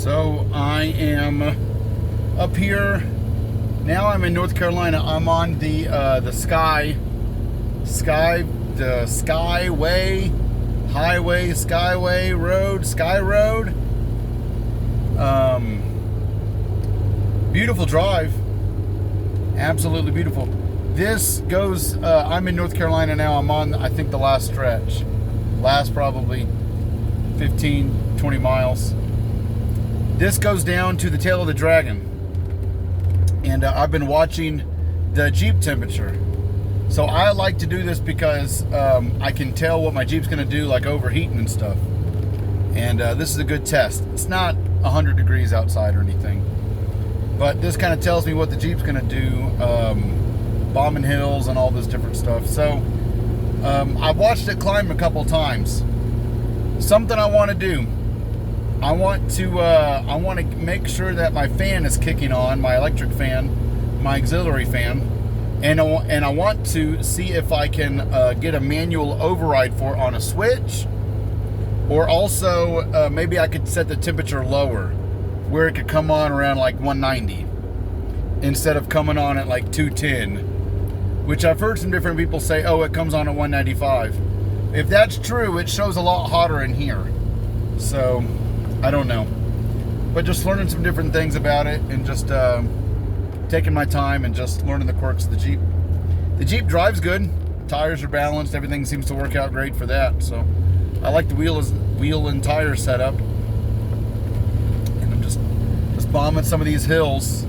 So I am up here now. I'm in North Carolina. I'm on the Skyway highway, Skyway road, Sky Road. Beautiful drive, absolutely beautiful. This goes. I'm in North Carolina now. I'm on, I think, the last stretch, last probably 15-20 miles. This goes down to the tail of the Dragon, and I've been watching the Jeep temperature. So I like to do this because I can tell what my Jeep's going to do, like overheating and stuff. And this is a good test. It's not 100 degrees outside or anything, but this kind of tells me what the Jeep's going to do, bombing hills and all this different stuff. So I've watched it climb a couple times. Something I want to do. I want to make sure that my fan is kicking on, my electric fan, my auxiliary fan, and I want to see if I can get a manual override for it on a switch, or also maybe I could set the temperature lower, where it could come on around like 190 instead of coming on at like 210, which I've heard some different people say, oh, it comes on at 195. If that's true, it shows a lot hotter in here. So I don't know, but just learning some different things about it, and just taking my time and just learning the quirks of the Jeep. The Jeep drives good. Tires are balanced. Everything seems to work out great for that. So I like the wheel and tire setup. And I'm just bombing some of these hills.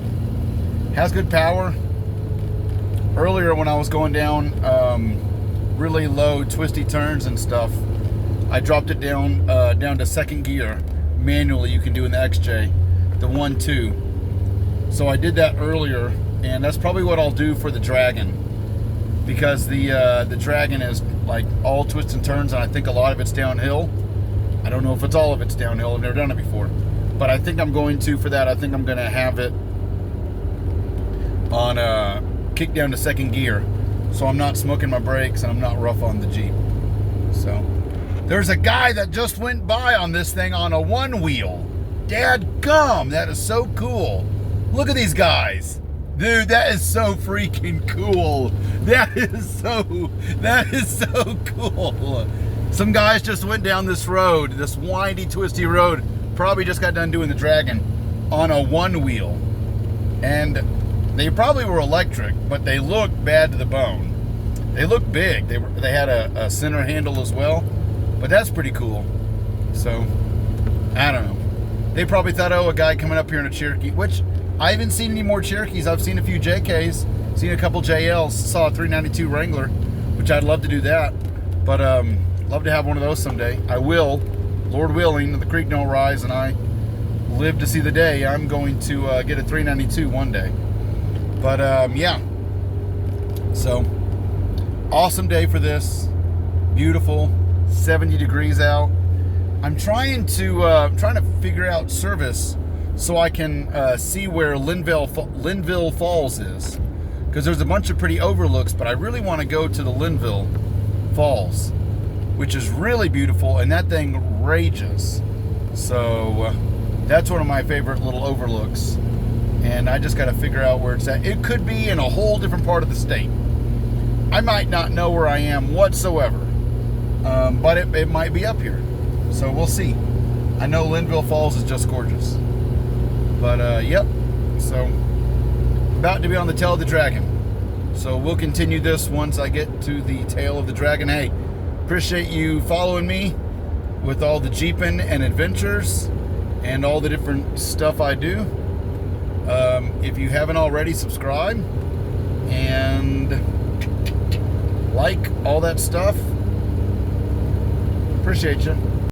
Has good power. Earlier when I was going down really low twisty turns and stuff, I dropped it down to second gear. Manually, you can do in the XJ, the 1-2. So I did that earlier, and that's probably what I'll do for the Dragon, because the Dragon is like all twists and turns, and I think a lot of it's downhill. I don't know if it's all of it's downhill. I've never done it before, but I think I'm going to, for that, I think I'm going to have it on kick down to second gear, so I'm not smoking my brakes and I'm not rough on the Jeep. So there's a guy that just went by on this thing on a one wheel. Dadgum, that is so cool. Look at these guys. Dude, that is so freaking cool. That is so cool. Some guys just went down this road, this windy, twisty road, probably just got done doing the Dragon on a one wheel. And they probably were electric, but they looked bad to the bone. They looked big. They had a center handle as well. But that's pretty cool. So, I don't know. They probably thought, oh, a guy coming up here in a Cherokee, which I haven't seen any more Cherokees. I've seen a few JKs, seen a couple JLs, saw a 392 Wrangler, which I'd love to do that. But love to have one of those someday. I will, Lord willing, if the creek don't rise and I live to see the day, I'm going to get a 392 one day. But yeah. So, awesome day for this. Beautiful. 70 degrees out. I'm trying to figure out service so I can see where Linville Falls is, because there's a bunch of pretty overlooks, but I really want to go to the Linville Falls, which is really beautiful, and that thing rages. So that's one of my favorite little overlooks, and I just got to figure out where it's at. It could be in a whole different part of the state. I might not know where I am whatsoever. But it might be up here, so we'll see. I know Linville Falls is just gorgeous. But yep, so about to be on the tail of the Dragon. So we'll continue this once I get to the tail of the Dragon. Hey, appreciate you following me with all the Jeeping and adventures and all the different stuff I do. If you haven't already, subscribe and like all that stuff. Appreciate you.